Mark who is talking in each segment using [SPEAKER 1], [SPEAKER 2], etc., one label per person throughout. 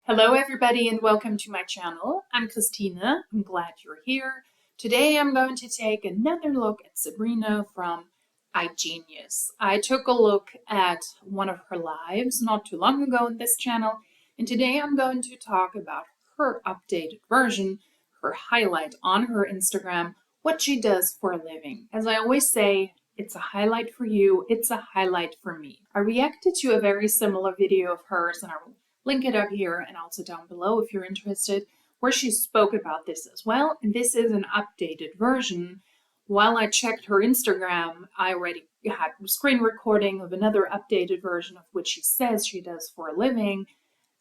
[SPEAKER 1] Hello everybody and welcome to my channel. I'm Christina. I'm glad you're here. Today I'm going to take another look at Sabrina from iGenius. I took a look at one of her lives not too long ago on this channel, and today I'm going to talk about her updated version, her highlight on her Instagram, what she does for a living. As I always say, it's a highlight for you, it's a highlight for me. I reacted to a very similar video of hers and I will link it up here and also down below if you're interested, where she spoke about this as well. And this is an updated version. While I checked her Instagram, I already had a screen recording of another updated version of what she says she does for a living.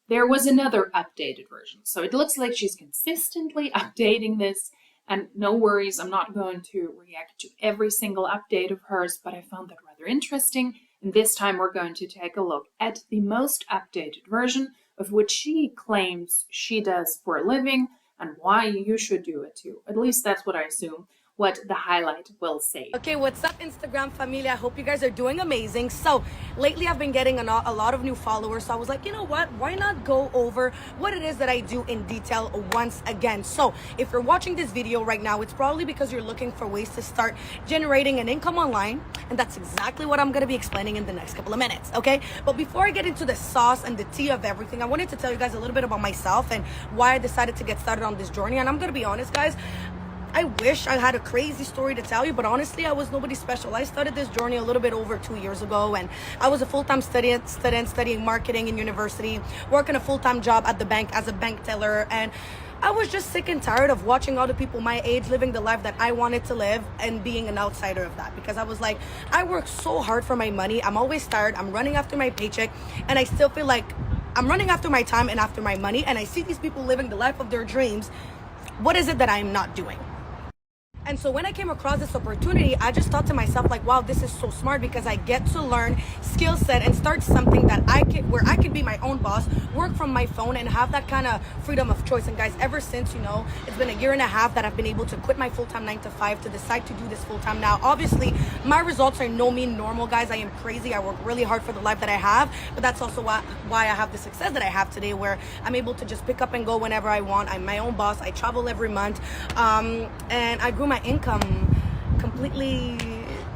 [SPEAKER 1] There was another updated version. So it looks like she's consistently updating this. And no worries, I'm not going to react to every single update of hers, but I found that rather interesting. And this time we're going to take a look at the most updated version of what she claims she does for a living and why you should do it too. At least that's what I assume, what the highlight will say.
[SPEAKER 2] Okay, what's up, Instagram family? I hope you guys are doing amazing. So lately I've been getting a lot of new followers, so I was like, you know what, why not go over what it is that I do in detail once again. So if you're watching this video right now, it's probably because you're looking for ways to start generating an income online, and that's exactly what I'm going to be explaining in the next couple of minutes. Okay, but before I get into the sauce and the tea of everything, I wanted to tell you guys a little bit about myself and why I decided to get started on this journey. And I'm going to be honest, guys, I wish I had a crazy story to tell you, but honestly, I was nobody special. I started this journey a little bit over 2 years ago, and I was a full-time student studying marketing in university, working a full-time job at the bank as a bank teller, and I was just sick and tired of watching other people my age living the life that I wanted to live and being an outsider of that, because I was like, I work so hard for my money. I'm always tired. I'm running after my paycheck, and I still feel like I'm running after my time and after my money, and I see these people living the life of their dreams. What is it that I'm not doing? And so when I came across this opportunity, I just thought to myself, like, wow, this is so smart, because I get to learn skill set and start something that where I could be my own boss, work from my phone, and have that kind of freedom of choice. And guys, ever since, it's been a year and a half that I've been able to quit my full-time 9 to 5 to decide to do this full-time. Now, obviously, my results are no mean normal, guys. I am crazy. I work really hard for the life that I have, but that's also why I have the success that I have today, where I'm able to just pick up and go whenever I want. I'm my own boss. I travel every month, and I grew my income completely.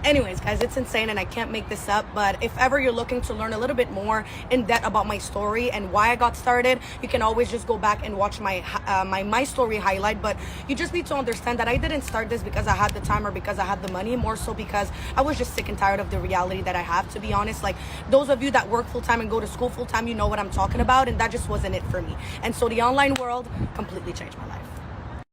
[SPEAKER 2] Anyways, guys, it's insane and I can't make this up. But if ever you're looking to learn a little bit more in depth about my story and why I got started, you can always just go back and watch my story highlight. But you just need to understand that I didn't start this because I had the time or because I had the money, more so because I was just sick and tired of the reality that I have, to be honest. Like, those of you that work full-time and go to school full-time, you know what I'm talking about, and that just wasn't it for me. And so the online world completely changed my life.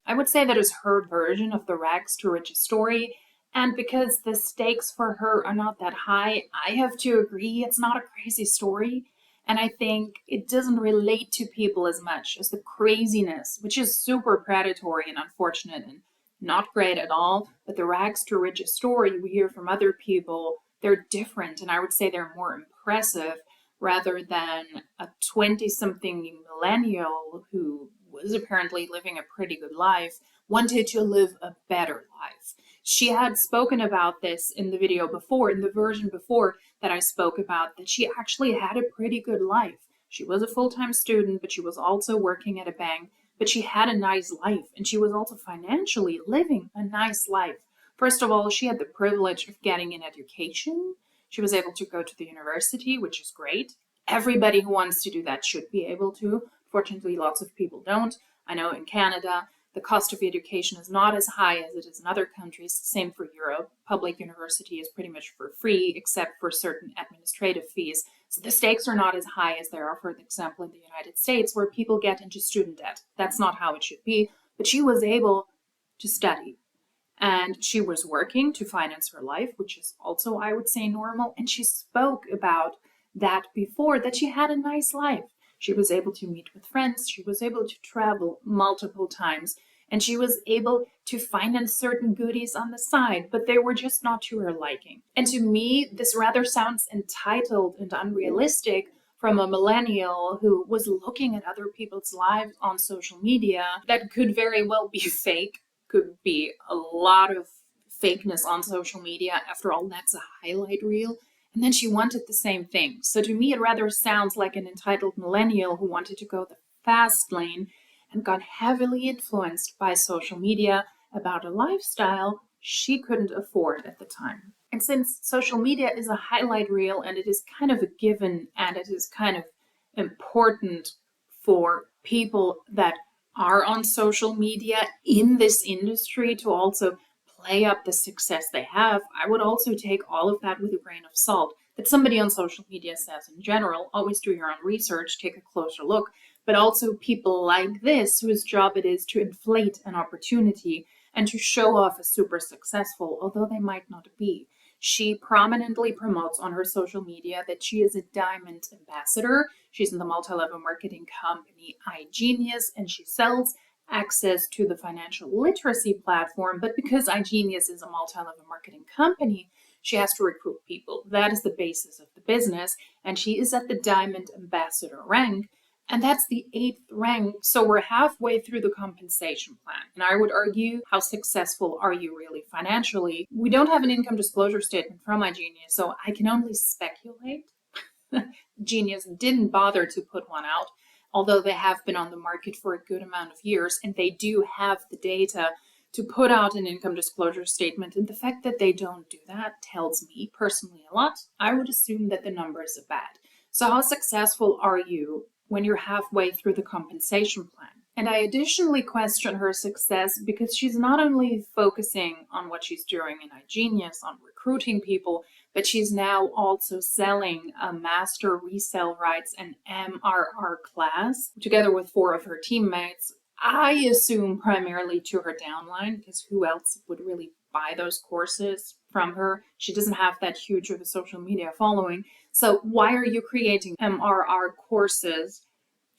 [SPEAKER 1] I would say that is her version of the rags to riches story. And because the stakes for her are not that high, I have to agree it's not a crazy story. And I think it doesn't relate to people as much as the craziness, which is super predatory and unfortunate and not great at all. But the rags to riches story we hear from other people, they're different. And I would say they're more impressive rather than a 20-something millennial who was apparently living a pretty good life, wanted to live a better life. She had spoken about this in the video before, in the version before that I spoke about, that she actually had a pretty good life. She was a full-time student, but she was also working at a bank, but she had a nice life, and she was also financially living a nice life. First of all, she had the privilege of getting an education. She was able to go to the university, which is great. Everybody who wants to do that should be able to. Fortunately, lots of people don't. I know in Canada, the cost of education is not as high as it is in other countries. Same for Europe. Public university is pretty much for free, except for certain administrative fees. So the stakes are not as high as there are, for example, in the United States, where people get into student debt. That's not how it should be. But she was able to study. And she was working to finance her life, which is also, I would say, normal. And she spoke about that before, that she had a nice life. She was able to meet with friends, she was able to travel multiple times, and she was able to finance certain goodies on the side, but they were just not to her liking. And to me, this rather sounds entitled and unrealistic from a millennial who was looking at other people's lives on social media that could very well be fake, could be a lot of fakeness on social media. After all, that's a highlight reel. And then she wanted the same thing. So to me, it rather sounds like an entitled millennial who wanted to go the fast lane and got heavily influenced by social media about a lifestyle she couldn't afford at the time. And since social media is a highlight reel and it is kind of a given and it is kind of important for people that are on social media in this industry to also play up the success they have, I would also take all of that with a grain of salt. That somebody on social media says in general, always do your own research, take a closer look, but also people like this whose job it is to inflate an opportunity and to show off as super successful, although they might not be. She prominently promotes on her social media that she is a diamond ambassador. She's in the multi-level marketing company iGenius, and she sells access to the financial literacy platform. But because iGenius is a multi-level marketing company, she has to recruit people. That is the basis of the business, and she is at the diamond ambassador rank. And that's the 8th rank. So we're halfway through the compensation plan. And I would argue, how successful are you really financially? We don't have an income disclosure statement from iGenius, so I can only speculate. Genius didn't bother to put one out, although they have been on the market for a good amount of years, and they do have the data to put out an income disclosure statement. And the fact that they don't do that tells me personally a lot. I would assume that the numbers are bad. So how successful are you when you're halfway through the compensation plan? And I additionally question her success because she's not only focusing on what she's doing in iGenius, on recruiting people, but she's now also selling a master resale rights and MRR class together with 4 of her teammates. I assume primarily to her downline, because who else would really buy those courses from her? She doesn't have that huge of a social media following. So why are you creating MRR courses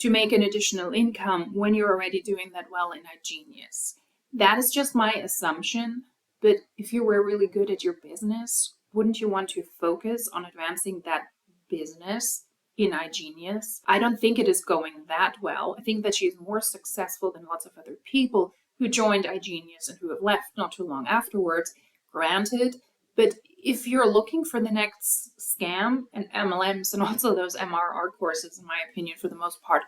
[SPEAKER 1] to make an additional income when you're already doing that well in iGenius? That is just my assumption. But if you were really good at your business, wouldn't you want to focus on advancing that business in iGenius? I don't think it is going that well. I think that she's more successful than lots of other people who joined iGenius and who have left not too long afterwards, granted. But if you're looking for the next scam, and MLMs and also those MRR courses, in my opinion, for the most part,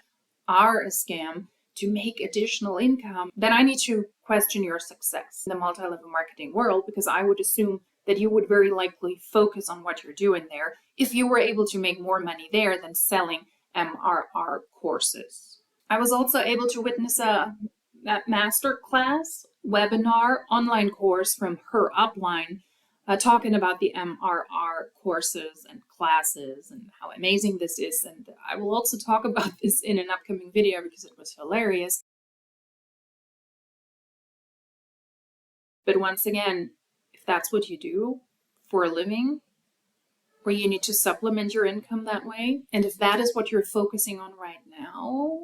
[SPEAKER 1] are a scam to make additional income, then I need to question your success in the multi-level marketing world, because I would assume that you would very likely focus on what you're doing there if you were able to make more money there than selling MRR courses. I was also able to witness that masterclass webinar online course from her upline talking about the MRR courses and classes and how amazing this is. And I will also talk about this in an upcoming video because it was hilarious. But once again, if that's what you do for a living, or you need to supplement your income that way, and if that is what you're focusing on right now,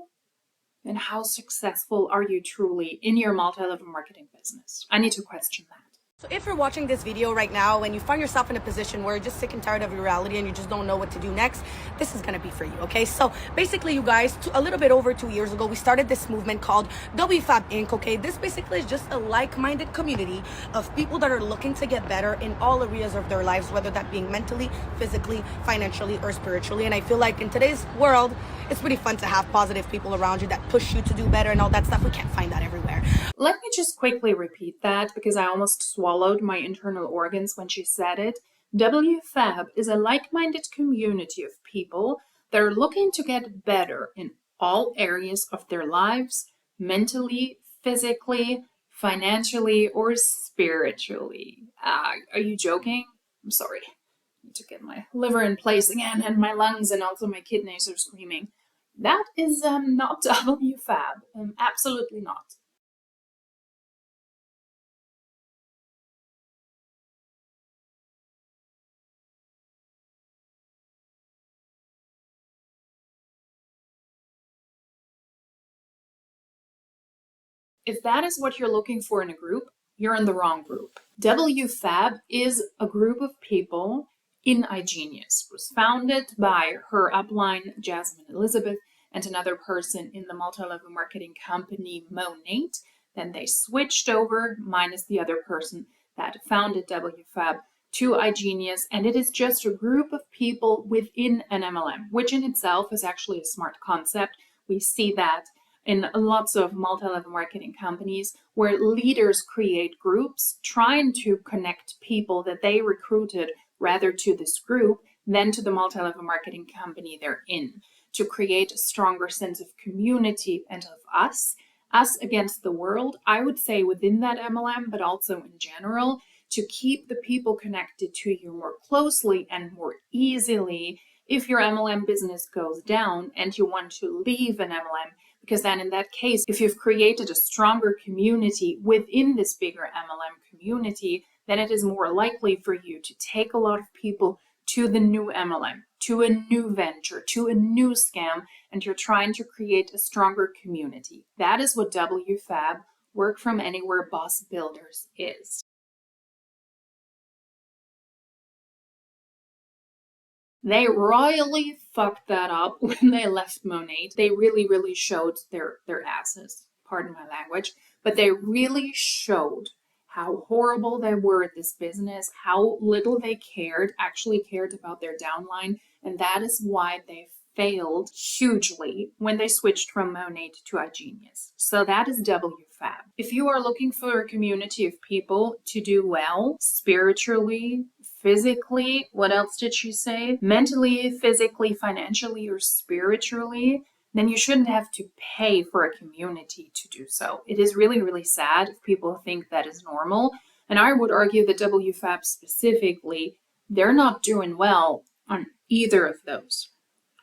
[SPEAKER 1] then how successful are you truly in your multi-level marketing business? I need to question that.
[SPEAKER 2] So if you're watching this video right now and you find yourself in a position where you're just sick and tired of your reality and you just don't know what to do next, this is going to be for you, okay? So basically, you guys, a little bit over 2 years ago, we started this movement called WFABB Inc., okay? This basically is just a like-minded community of people that are looking to get better in all areas of their lives, whether that being mentally, physically, financially, or spiritually. And I feel like in today's world, it's pretty fun to have positive people around you that push you to do better and all that stuff. We can't find that everywhere.
[SPEAKER 1] Let me just quickly repeat that because I almost swallowed my internal organs when she said it. WFABB is a like-minded community of people that are looking to get better in all areas of their lives, mentally, physically, financially, or spiritually. Are you joking? I'm sorry. I need to get my liver in place again, and my lungs and also my kidneys are screaming. That is not WFABB. Absolutely not. If that is what you're looking for in a group, you're in the wrong group. WFABB is a group of people in iGenius. It was founded by her upline, Jasmine Elizabeth, and another person in the multi-level marketing company, Monate. Then they switched over, minus the other person that founded WFABB, to iGenius, and it is just a group of people within an MLM, which in itself is actually a smart concept. We see that in lots of multi-level marketing companies where leaders create groups trying to connect people that they recruited rather to this group than to the multi-level marketing company they're in, to create a stronger sense of community and of us against the world, I would say within that MLM, but also in general, to keep the people connected to you more closely and more easily if your MLM business goes down and you want to leave an MLM. Because then in that case, if you've created a stronger community within this bigger MLM community, then it is more likely for you to take a lot of people to the new MLM, to a new venture, to a new scam, and you're trying to create a stronger community. That is what WFABB, Work From Anywhere Boss Builders, is. They royally fucked that up when they left Monat. They really showed their asses, pardon my language, but they really showed how horrible they were at this business, how little they actually cared about their downline, and that is why they failed hugely when they switched from Monat to iGenius. So that is WFABB. If you are looking for a community of people to do well spiritually, physically, what else did she say? Mentally, physically, financially, or spiritually, then you shouldn't have to pay for a community to do so. It is really sad if people think that is normal. And I would argue that WFABB specifically, they're not doing well on either of those.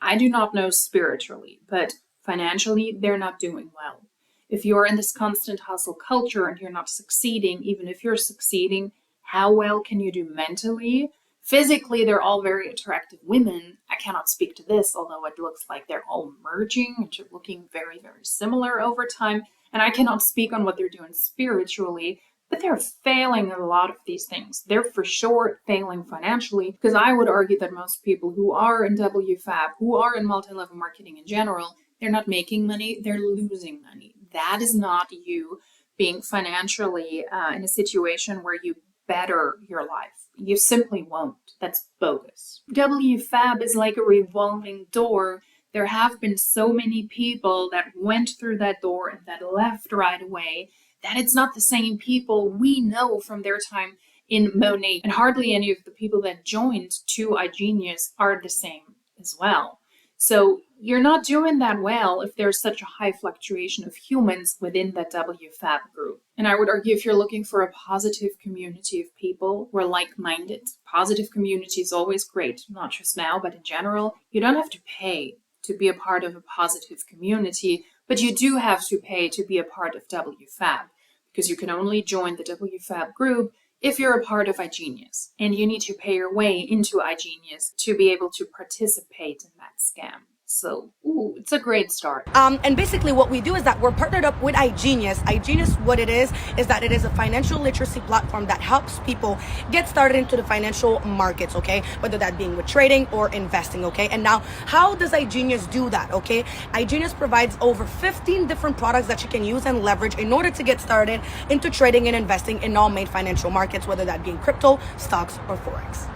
[SPEAKER 1] I do not know spiritually, but financially, they're not doing well. If you're in this constant hustle culture and you're not succeeding, even if you're succeeding, how well can you do mentally? Physically, they're all very attractive women. I cannot speak to this, although it looks like they're all merging into looking very similar over time. And I cannot speak on what they're doing spiritually, but they're failing a lot of these things. They're for sure failing financially, because I would argue that most people who are in WFABB, who are in multi-level marketing in general, they're not making money, they're losing money. That is not you being financially in a situation where you better your life. You simply won't. That's bogus. WFABB is like a revolving door. There have been so many people that went through that door and that left right away that it's not the same people we know from their time in Monat. And hardly any of the people that joined to iGenius are the same as well. So you're not doing that well if there's such a high fluctuation of humans within that WFABB group. And I would argue if you're looking for a positive community of people who are like-minded, positive community is always great, not just now, but in general. You don't have to pay to be a part of a positive community, but you do have to pay to be a part of WFABB, because you can only join the WFABB group if you're a part of iGenius, and you need to pay your way into iGenius to be able to participate in that scam. So, it's a great start.
[SPEAKER 2] And basically what we do is that we're partnered up with iGenius. iGenius, what it is that it is a financial literacy platform that helps people get started into the financial markets, okay? Whether that being with trading or investing, okay? And now, how does iGenius do that, okay? iGenius provides over 15 different products that you can use and leverage in order to get started into trading and investing in all main financial markets, whether that being crypto, stocks, or Forex.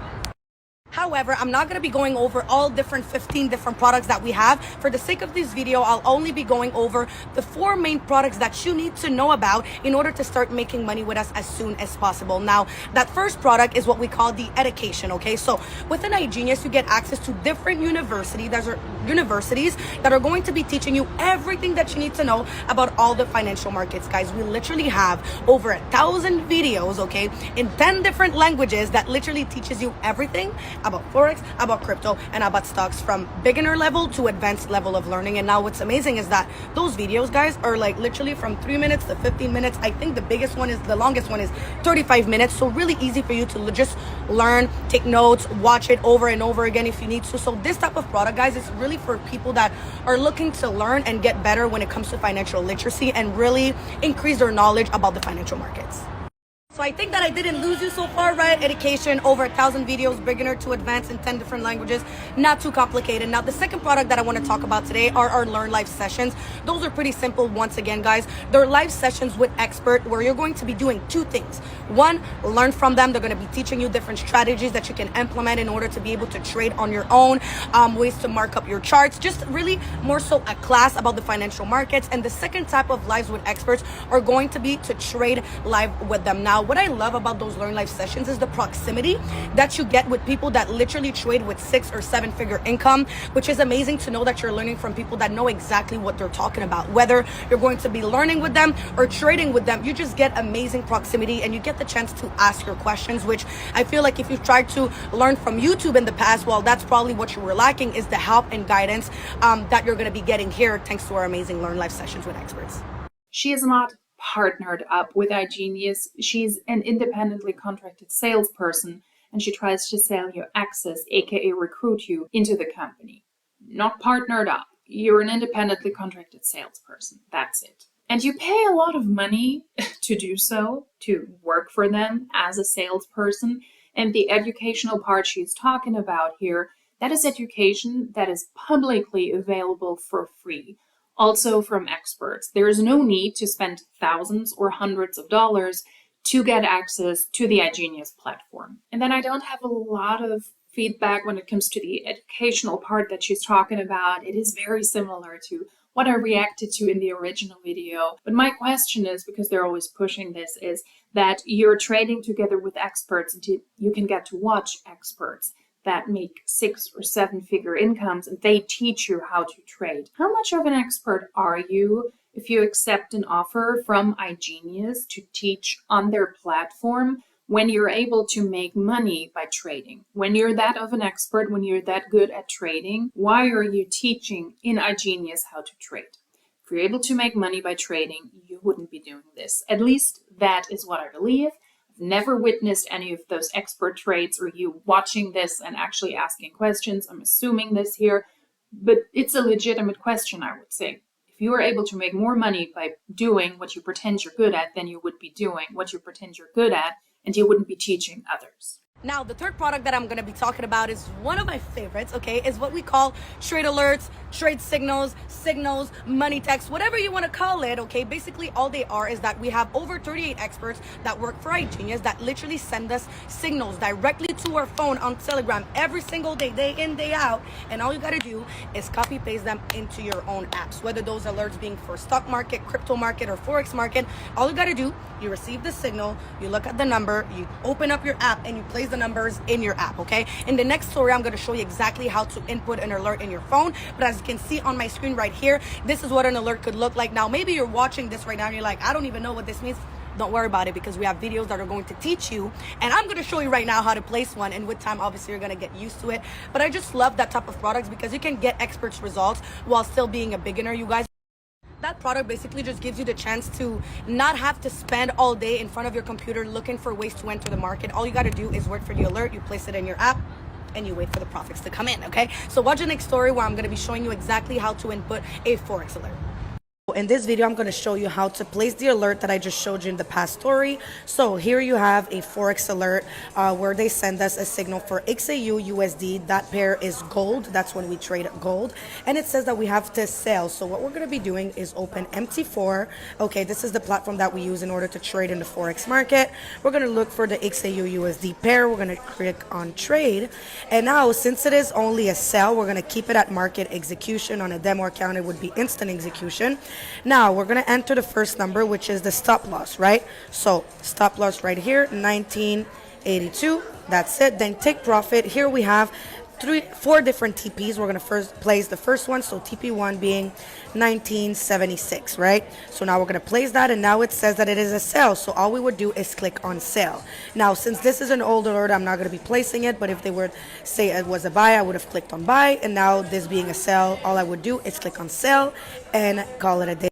[SPEAKER 2] However, I'm not going to be going over all 15 different products that we have. For the sake of this video, I'll only be going over the 4 main products that you need to know about in order to start making money with us as soon as possible. Now, that first product is what we call the education, okay? So within iGenius, you get access to different universities that are going to be teaching you everything that you need to know about all the financial markets, guys. We literally have over 1,000 videos, okay, in 10 different languages that literally teaches you everything about Forex, about crypto, and about stocks from beginner level to advanced level of learning. And now what's amazing is that those videos, guys, are like literally from 3 minutes to 15 minutes. I think the longest one is 35 minutes. So really easy for you to just learn, take notes, watch it over and over again if you need to. So this type of product, guys, is really for people that are looking to learn and get better when it comes to financial literacy and really increase their knowledge about the financial markets. So I think that I didn't lose you so far, right? Education, over 1,000 videos, beginner to advanced in 10 different languages, not too complicated. Now, the second product that I want to talk about today are our Learn Live sessions. Those are pretty simple once again, guys. They're live sessions with expert where you're going to be doing two things. One, learn from them. They're going to be teaching you different strategies that you can implement in order to be able to trade on your own, ways to mark up your charts, just really more so a class about the financial markets. And the second type of lives with experts are going to be to trade live with them. Now, what I love about those Learn Live sessions is the proximity that you get with people that literally trade with 6 or 7 figure income, which is amazing to know that you're learning from people that know exactly what they're talking about. Whether you're going to be learning with them or trading with them, you just get amazing proximity and you get the chance to ask your questions, which I feel like if you've tried to learn from YouTube in the past, well, that's probably what you were lacking, is the help and guidance that you're going to be getting here thanks to our amazing Learn Live sessions with experts.
[SPEAKER 1] She is not partnered up with iGenius. She's an independently contracted salesperson, and she tries to sell you access, aka recruit you, into the company. Not partnered up. You're an independently contracted salesperson. That's it. And you pay a lot of money to do so, to work for them as a salesperson. And the educational part she's talking about here, that is education that is publicly available for free. Also from experts. There is no need to spend thousands or hundreds of dollars to get access to the iGenius platform. And then I don't have a lot of feedback when it comes to the educational part that she's talking about. It is very similar to what I reacted to in the original video. But my question is, because they're always pushing this, is that you're trading together with experts and you can get to watch experts that make 6 or 7 figure incomes, and they teach you how to trade. How much of an expert are you if you accept an offer from iGenius to teach on their platform when you're able to make money by trading? When you're that of an expert, when you're that good at trading, why are you teaching in iGenius how to trade? If you're able to make money by trading, you wouldn't be doing this. At least that is what I believe. Never witnessed any of those expert trades or you watching this and actually asking questions. I'm assuming this here, but it's a legitimate question, I would say. If you are able to make more money by doing what you pretend you're good at, then you would be doing what you pretend you're good at, and you wouldn't be teaching others.
[SPEAKER 2] Now, the third product that I'm going to be talking about is one of my favorites, okay, is what we call trade alerts, trade signals, money text, whatever you want to call it, okay? Basically, all they are is that we have over 38 experts that work for iGenius that literally send us signals directly to our phone on Telegram every single day, day in, day out. And all you got to do is copy paste them into your own apps, whether those alerts being for stock market, crypto market, or Forex market. All you got to do, you receive the signal, you look at the number, you open up your app, and you place the numbers in your app, okay? In the next story, I'm going to show you exactly how to input an alert in your phone. But as you can see on my screen right here, this is what an alert could look like. Now, maybe you're watching this right now and you're like, I don't even know what this means. Don't worry about it, because we have videos that are going to teach you, and I'm going to show you right now how to place one, and with time obviously you're going to get used to it. But I just love that type of products because you can get experts results while still being a beginner, you guys. That product basically just gives you the chance to not have to spend all day in front of your computer looking for ways to enter the market. All you got to do is wait for the alert, you place it in your app, and you wait for the profits to come in, okay? So watch the next story where I'm going to be showing you exactly how to input a Forex alert. In this video, I'm going to show you how to place the alert that I just showed you in the past story. So here you have a Forex alert where they send us a signal for XAU USD. That pair is gold. That's when we trade gold. And it says that we have to sell. So what we're going to be doing is open MT4. Okay, this is the platform that we use in order to trade in the Forex market. We're going to look for the XAU USD pair. We're going to click on trade. And now, since it is only a sell, we're going to keep it at market execution. On a demo account, it would be instant execution. Now we're going to enter the first number, which is the stop loss, right? So stop loss right here, 1982. That's it. Then take profit. Here we have 4 different TPs. We're going to first place the first one. So TP1 being 1976, right? So now we're going to place that, and now it says that it is a sell. So all we would do is click on sell. Now, since this is an old alert, I'm not going to be placing it, but if they would say it was a buy, I would have clicked on buy. And now this being a sell, all I would do is click on sell and call it a day.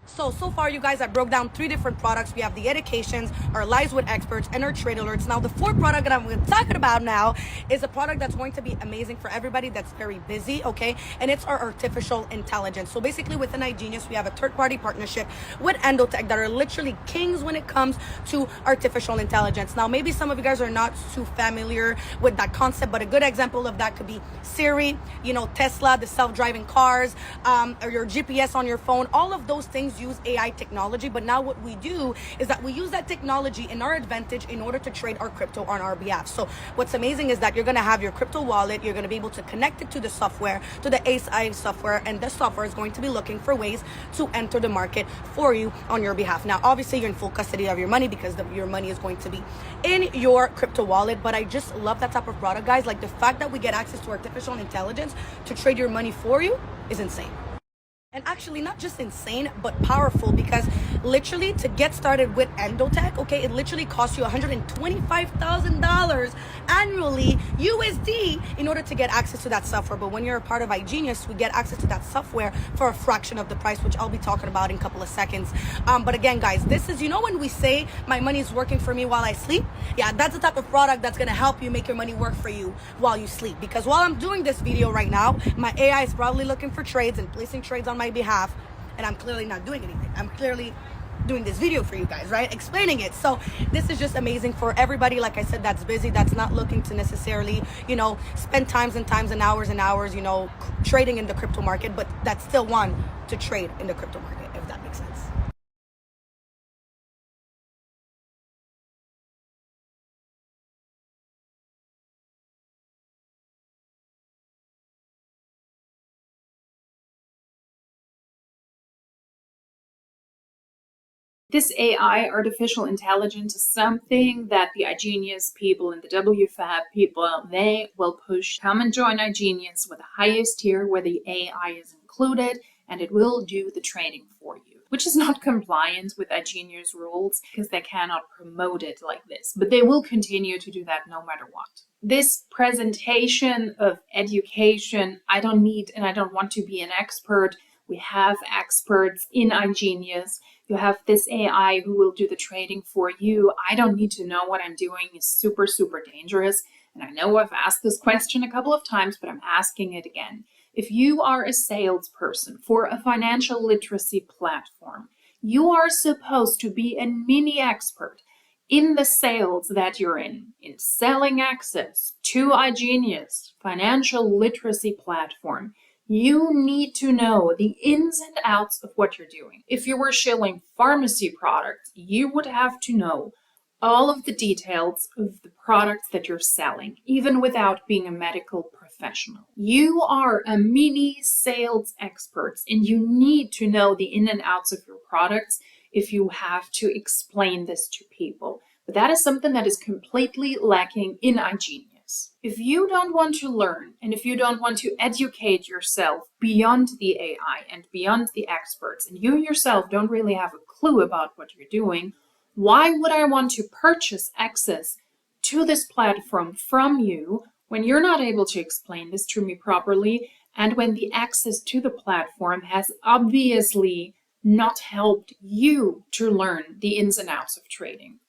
[SPEAKER 2] So far, you guys, I broke down 3 different products. We have the educations, our lives with experts, and our trade alerts. Now, the 4th product that I'm talking about now is a product that's going to be amazing for everybody that's very busy, okay? And it's our artificial intelligence. So basically, within iGenius, we have a third-party partnership with Endotech that are literally kings when it comes to artificial intelligence. Now, maybe some of you guys are not too familiar with that concept, but a good example of that could be Siri, you know, Tesla, the self-driving cars, or your GPS on your phone. All of those things use AI technology, but now what we do is that we use that technology in our advantage in order to trade our crypto on our behalf. So what's amazing is that you're going to have your crypto wallet, you're going to be able to connect it to the software, to the AI software, and the software is going to be looking for ways to enter the market for you on your behalf. Now, obviously, you're in full custody of your money because your money is going to be in your crypto wallet, but I just love that type of product, guys. Like the fact that we get access to artificial intelligence to trade your money for you is insane. And actually not just insane, but powerful, because literally to get started with Endotech, okay, it literally costs you $125,000 annually USD in order to get access to that software. But when you're a part of iGenius, we get access to that software for a fraction of the price, which I'll be talking about in a couple of seconds. But again, guys, this is, you know, when we say my money is working for me while I sleep, yeah, that's the type of product that's going to help you make your money work for you while you sleep. Because while I'm doing this video right now, my AI is probably looking for trades and placing trades on my behalf, and I'm clearly not doing anything. I'm clearly doing this video for you guys, right? Explaining it. So this is just amazing for everybody, like I said, that's busy, that's not looking to necessarily, you know, spend times and hours and hours, you know, trading in the crypto market, but that's still want to trade in the crypto market, if that makes sense.
[SPEAKER 1] This AI, artificial intelligence, is something that the iGenius people and the WFABB people, they will push. Come and join iGenius with the highest tier where the AI is included, and it will do the trading for you, which is not compliant with iGenius rules because they cannot promote it like this, but they will continue to do that no matter what. This presentation of education, I don't need and I don't want to be an expert. We have experts in iGenius. You have this AI who will do the trading for you. I don't need to know what I'm doing. It's super, super dangerous. And I know I've asked this question a couple of times, but I'm asking it again. If you are a salesperson for a financial literacy platform, you are supposed to be a mini expert in the sales that you're in selling access to iGenius financial literacy platform. You need to know the ins and outs of what you're doing. If you were shilling pharmacy products, you would have to know all of the details of the products that you're selling, even without being a medical professional. You are a mini sales expert, and you need to know the in and outs of your products if you have to explain this to people. But that is something that is completely lacking in iGenius. If you don't want to learn, and if you don't want to educate yourself beyond the AI and beyond the experts, and you yourself don't really have a clue about what you're doing, why would I want to purchase access to this platform from you when you're not able to explain this to me properly, and when the access to the platform has obviously not helped you to learn the ins and outs of trading?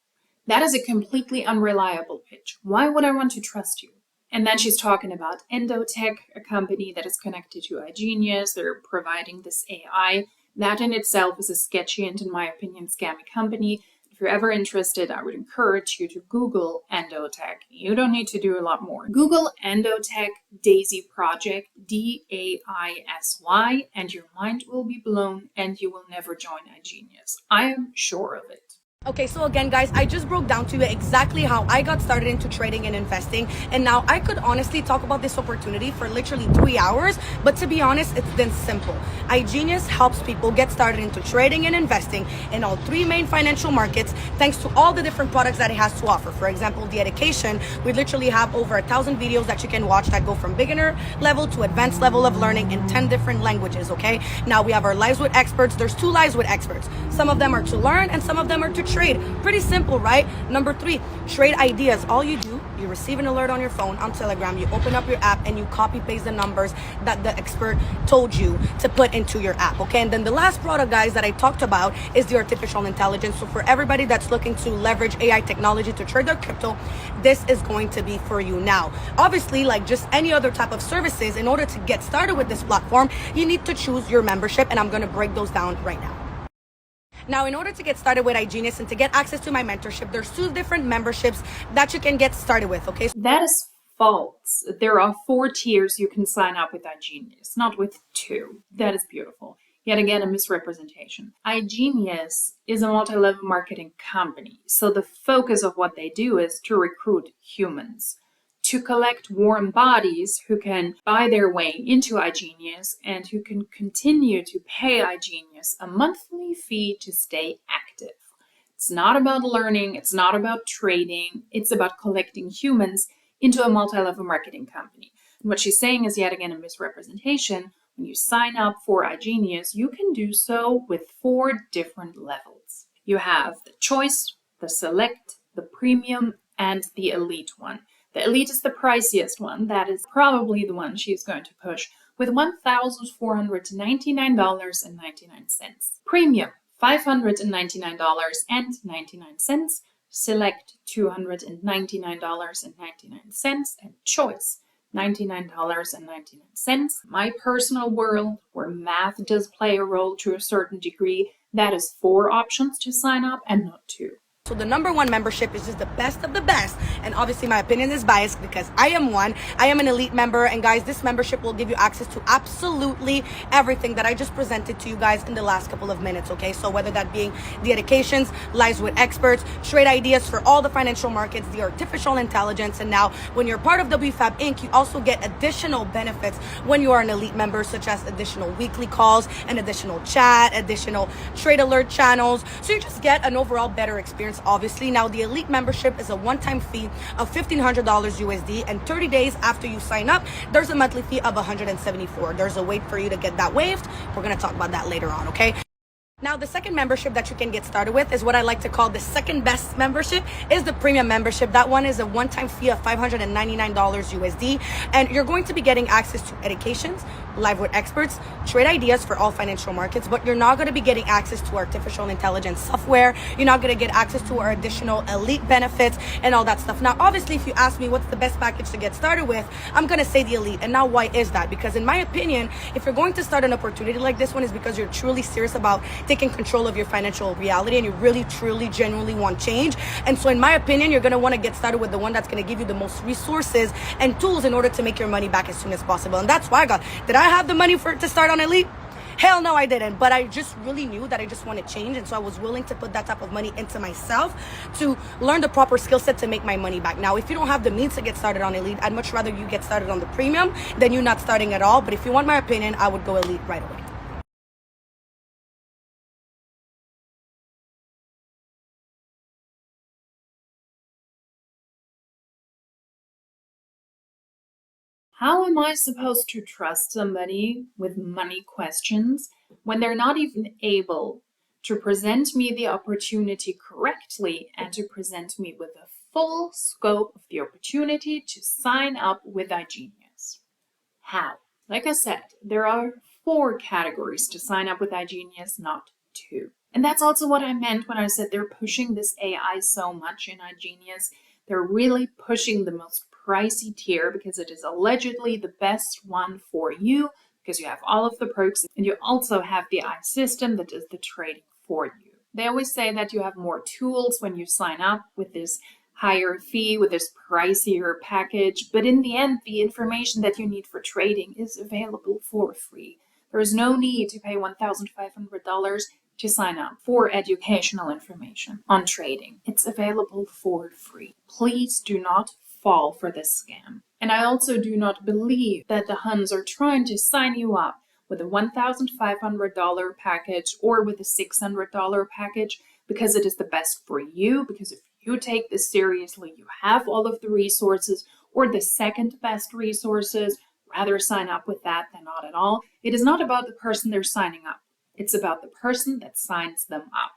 [SPEAKER 1] That is a completely unreliable pitch. Why would I want to trust you? And then she's talking about Endotech, a company that is connected to iGenius. They're providing this AI. That in itself is a sketchy and, in my opinion, scammy company. If you're ever interested, I would encourage you to Google Endotech. You don't need to do a lot more. Google Endotech Daisy Project, DAISY, and your mind will be blown and you will never join iGenius. I am sure of it.
[SPEAKER 2] Okay, so again, guys, I just broke down to you exactly how I got started into trading and investing. And now I could honestly talk about this opportunity for literally 3 hours. But to be honest, it's been simple. iGenius helps people get started into trading and investing in all 3 main financial markets, thanks to all the different products that it has to offer. For example, the education, we literally have over 1,000 videos that you can watch that go from beginner level to advanced level of learning in 10 different languages, okay? Now we have our lives with experts. There's 2 lives with experts. Some of them are to learn and some of them are to trade. Pretty simple, right? Number 3, trade ideas. All you do you receive an alert on your phone on Telegram, you open up your app and you copy paste the numbers that the expert told you to put into your app, okay? And then the last product, guys, that I talked about is the artificial intelligence. So for everybody that's looking to leverage AI technology to trade their crypto, this is going to be for you. Now, obviously, like just any other type of services, in order to get started with this platform, you need to choose your membership, and I'm going to break those down right now. Now, in order to get started with iGenius and to get access to my mentorship, there's 2 different memberships that you can get started with, okay?
[SPEAKER 1] That is false. There are 4 tiers you can sign up with iGenius, not with 2. That is beautiful. Yet again, a misrepresentation. iGenius is a multi-level marketing company, so the focus of what they do is to recruit humans, to collect warm bodies who can buy their way into iGenius and who can continue to pay iGenius a monthly fee to stay active. It's not about learning, it's not about trading, it's about collecting humans into a multi-level marketing company. And what she's saying is yet again a misrepresentation. When you sign up for iGenius, you can do so with 4 different levels. You have the choice, the select, the premium, and the elite one. The elite is the priciest one. That is probably the one she's going to push with $1,499.99. Premium, $599.99. Select, $299.99. And choice, $99.99. My personal world, where math does play a role to a certain degree, that is 4 options to sign up and not 2.
[SPEAKER 2] So the number 1 membership is just the best of the best. And obviously my opinion is biased because I am one. I am an elite member. And guys, this membership will give you access to absolutely everything that I just presented to you guys in the last couple of minutes, okay? So whether that being the educations, lives with experts, trade ideas for all the financial markets, the artificial intelligence. And now when you're part of WFABB Inc., you also get additional benefits when you are an elite member, such as additional weekly calls, an additional chat, additional trade alert channels. So you just get an overall better experience. Obviously, now the elite membership is a one-time fee of $1,500 USD, and 30 days after you sign up, there's a monthly fee of $174. There's a wait for you to get that waived. We're going to talk about that later on, okay? Now, the second membership that you can get started with is what I like to call the second best membership, is the premium membership. That one is a one-time fee of $599 USD, and you're going to be getting access to educations, live with experts, trade ideas for all financial markets, but you're not going to be getting access to artificial intelligence software. You're not going to get access to our additional elite benefits and all that stuff. Now, obviously, if you ask me what's the best package to get started with, I'm going to say the elite. And now, why is that? Because in my opinion, if you're going to start an opportunity like this one, is because you're truly serious about taking control of your financial reality and you really, truly, genuinely want change. And so in my opinion, you're going to want to get started with the one that's going to give you the most resources and tools in order to make your money back as soon as possible. And that's why did I have the money to start on Elite? Hell no, I didn't. But I just really knew that I just want to change. And so I was willing to put that type of money into myself to learn the proper skill set to make my money back. Now, if you don't have the means to get started on Elite, I'd much rather you get started on the premium than you not starting at all. But if you want my opinion, I would go Elite right away.
[SPEAKER 1] How am I supposed to trust somebody with money questions when they're not even able to present me the opportunity correctly and to present me with a full scope of the opportunity to sign up with iGenius? How? Like I said, there are 4 categories to sign up with iGenius, not 2. And that's also what I meant when I said they're pushing this AI so much in iGenius. They're really pushing the most pricey tier because it is allegedly the best one for you, because you have all of the perks and you also have the AI system that does the trading for you. They always say that you have more tools when you sign up with this higher fee, with this pricier package, but in the end, the information that you need for trading is available for free. There is no need to pay $1,500 to sign up for educational information on trading. It's available for free. Please do not fall for this scam. And I also do not believe that the Huns are trying to sign you up with a $1,500 package or with a $600 package because it is the best for you, because if you take this seriously, you have all of the resources or the second best resources, rather sign up with that than not at all. It is not about the person they're signing up. It's about the person that signs them up.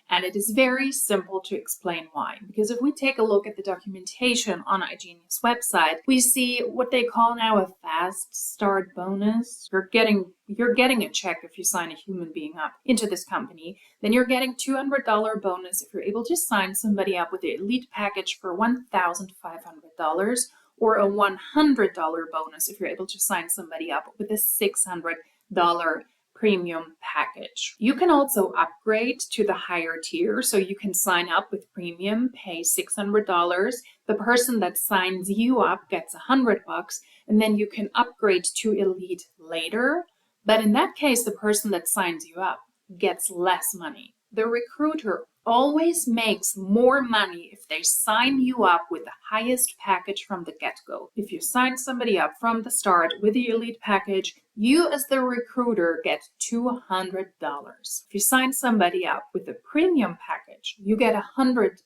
[SPEAKER 1] And it is very simple to explain why. Because if we take a look at the documentation on iGenius website, we see what they call now a fast start bonus. You're getting a check if you sign a human being up into this company. Then you're getting $200 bonus if you're able to sign somebody up with the elite package for $1,500, or a $100 bonus if you're able to sign somebody up with a $600 premium package. You can also upgrade to the higher tier, so you can sign up with premium, pay $600. The person that signs you up gets $100, and then you can upgrade to elite later. But in that case, the person that signs you up gets less money. The recruiter always makes more money if they sign you up with the highest package from the get-go. If you sign somebody up from the start with the elite package, you as the recruiter get $200. If you sign somebody up with the premium package, you get $100.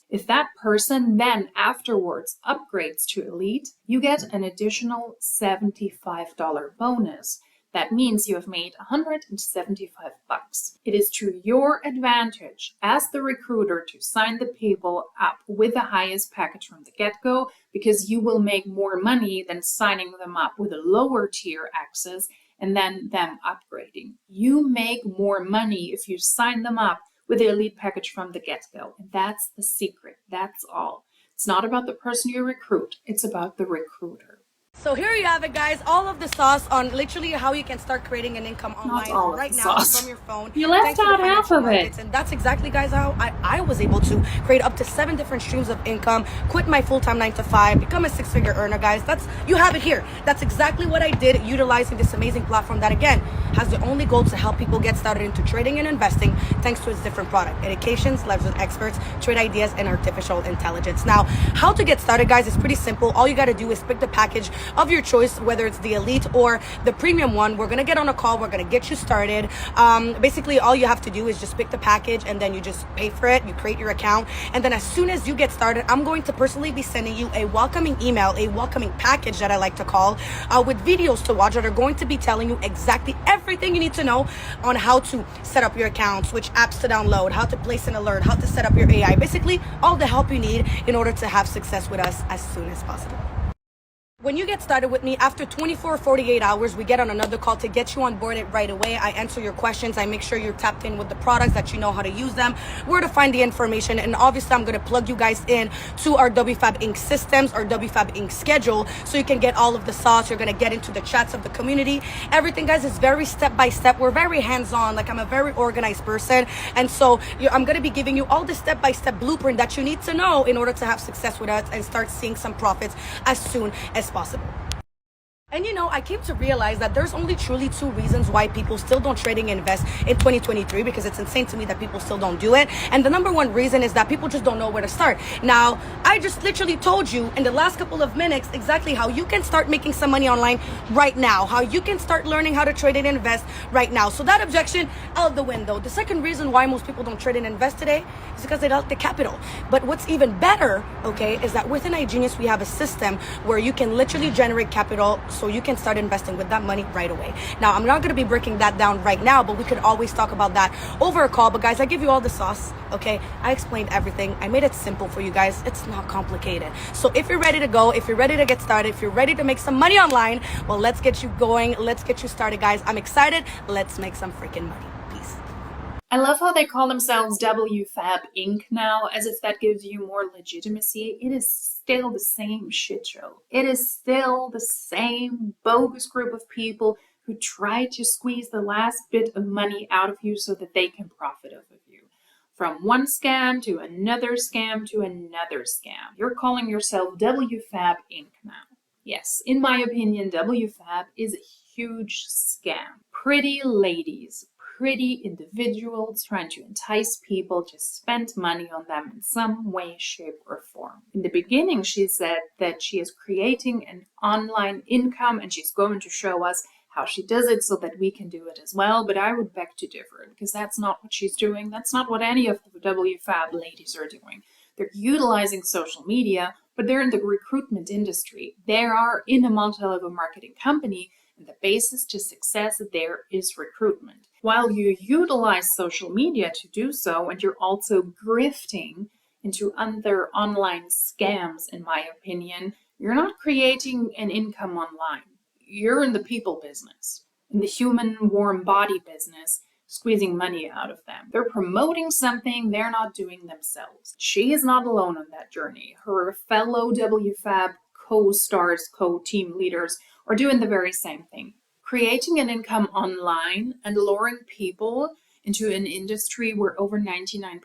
[SPEAKER 1] If that person then afterwards upgrades to elite, you get an additional $75 bonus. That means you have made $175. It is to your advantage as the recruiter to sign the people up with the highest package from the get-go, because you will make more money than signing them up with a lower tier access and then them upgrading. You make more money if you sign them up with the elite package from the get-go. And that's the secret. That's all. It's not about the person you recruit. It's about the recruiter.
[SPEAKER 2] So here you have it, guys. All of the sauce on literally how you can start creating an income online right now from your phone.
[SPEAKER 1] You left out half of it.
[SPEAKER 2] And that's exactly, guys, how I was able to create up to 7 different streams of income, quit my full-time 9-to-5, become a 6-figure earner, guys. You have it here. That's exactly what I did, utilizing this amazing platform that, again, has the only goal to help people get started into trading and investing thanks to its different product, educations, lives with experts, trade ideas, and artificial intelligence. Now, how to get started, guys, is pretty simple. All you got to do is pick the package of your choice, whether it's the elite or the premium one. We're gonna get on a call. We're gonna get you started. Basically, all you have to do is just pick the package, and then you just pay for it. You create your account, and then as soon as you get started, I'm going to personally be sending you a welcoming email, a welcoming package that I like to call, with videos to watch that are going to be telling you exactly everything you need to know on how to set up your accounts, which apps to download, how to place an alert, how to set up your AI. Basically, all the help you need in order to have success with us as soon as possible. When you get started with me, after 24 or 48 hours, we get on another call to get you on board it right away. I answer your questions. I make sure you're tapped in with the products, that you know how to use them, where to find the information. And obviously, I'm going to plug you guys in to our WFABB Inc. systems, or WFABB Inc. schedule, so you can get all of the sauce. You're going to get into the chats of the community. Everything, guys, is very step-by-step. We're very hands-on. Like, I'm a very organized person. And so I'm going to be giving you all the step-by-step blueprint that you need to know in order to have success with us and start seeing some profits as soon as possible. And I came to realize that there's only truly 2 reasons why people still don't trade and invest in 2023, because it's insane to me that people still don't do it. And the number one reason is that people just don't know where to start. Now, I just literally told you in the last couple of minutes exactly how you can start making some money online right now, how you can start learning how to trade and invest right now. So that objection out the window. The second reason why most people don't trade and invest today is because they don't have the capital. But what's even better, okay, is that within iGenius, we have a system where you can literally generate capital, so you can start investing with that money right away. Now, I'm not going to be breaking that down right now, but we could always talk about that over a call. But guys, I give you all the sauce, okay? I explained everything. I made it simple for you guys. It's not complicated. So if you're ready to go, if you're ready to get started, if you're ready to make some money online, well, let's get you going. Let's get you started, guys. I'm excited. Let's make some freaking money. Peace.
[SPEAKER 1] I love how they call themselves WFABB Inc. now, as if that gives you more legitimacy. It is still the same shit show. It is still the same bogus group of people who try to squeeze the last bit of money out of you so that they can profit off of you. From one scam to another scam to another scam. You're calling yourself WFABB Inc. now. Yes, in my opinion, WFABB is a huge scam. Pretty ladies, pretty individuals trying to entice people to spend money on them in some way, shape, or form. In the beginning, she said that she is creating an online income and she's going to show us how she does it so that we can do it as well. But I would beg to differ, because that's not what she's doing. That's not what any of the WFABB ladies are doing. They're utilizing social media, but they're in the recruitment industry. They are in a multi-level marketing company, And the basis to success there is recruitment. While you utilize social media to do so, and you're also grifting into other online scams, in my opinion, you're not creating an income online. You're in the people business, in the human warm body business, squeezing money out of them. They're promoting something they're not doing themselves. She is not alone on that journey. Her fellow WFABB co-stars, co-team leaders are doing the very same thing. Creating an income online and luring people into an industry where over 99%,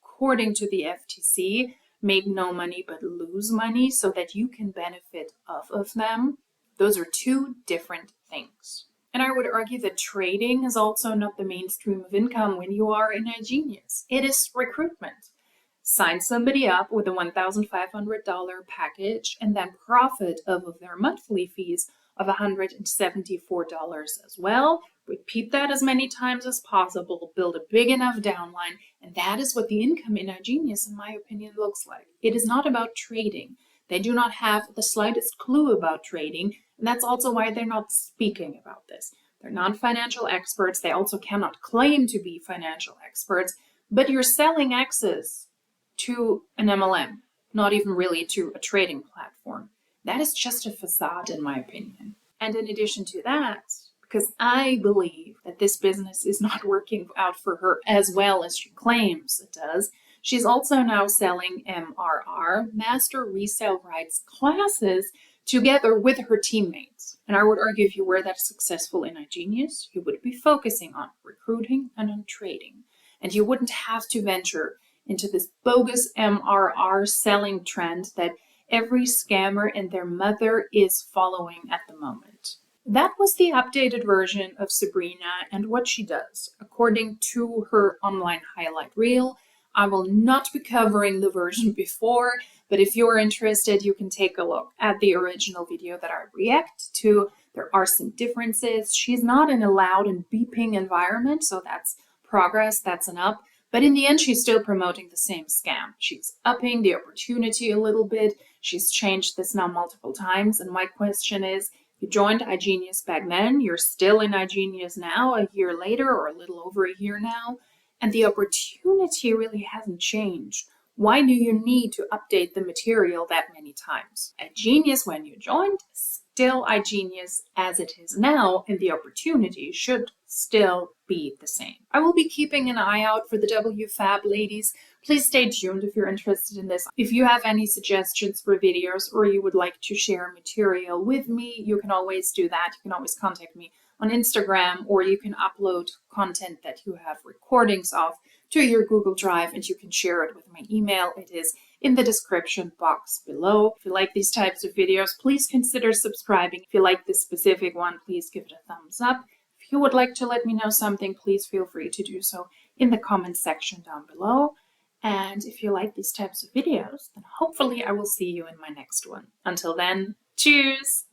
[SPEAKER 1] according to the FTC, make no money but lose money so that you can benefit off of them. Those are two different things. And I would argue that trading is also not the mainstream of income when you are in iGenius. It is recruitment. Sign somebody up with a $1,500 package and then profit off of their monthly fees of $174 as well. Repeat that as many times as possible, build a big enough downline, and that is what the income in iGenius, in my opinion, looks like. It is not about trading. They do not have the slightest clue about trading, and that's also why they're not speaking about this. They're not financial experts. They also cannot claim to be financial experts, but you're selling access to an MLM, not even really to a trading platform. That is just a facade, in my opinion. And in addition to that, because I believe that this business is not working out for her as well as she claims it does, she's also now selling MRR, Master Resale Rights classes, together with her teammates. And I would argue if you were that successful in iGenius, you would be focusing on recruiting and on trading. And you wouldn't have to venture into this bogus MRR selling trend that every scammer and their mother is following at the moment. That was the updated version of Sabrina and what she does, according to her online highlight reel. I will not be covering the version before, but if you're interested, you can take a look at the original video that I react to. There are some differences. She's not in a loud and beeping environment, so that's progress, that's an up. But in the end, she's still promoting the same scam. She's upping the opportunity a little bit. She's changed this now multiple times. And my question is, you joined iGenius back then, you're still in iGenius now, a year later, or a little over a year now, and the opportunity really hasn't changed. Why do you need to update the material that many times? iGenius, when you joined, still iGenius as it is now, and the opportunity should still be the same. I will be keeping an eye out for the WFABB ladies. Please stay tuned if you're interested in this. If you have any suggestions for videos or you would like to share material with me, you can always do that. You can always contact me on Instagram, or you can upload content that you have recordings of to your Google Drive and you can share it with my email. It is in the description box below. If you like these types of videos, please consider subscribing. If you like this specific one, please give it a thumbs up. If you would like to let me know something, please feel free to do so in the comment section down below. And if you like these types of videos, then hopefully I will see you in my next one. Until then, cheers!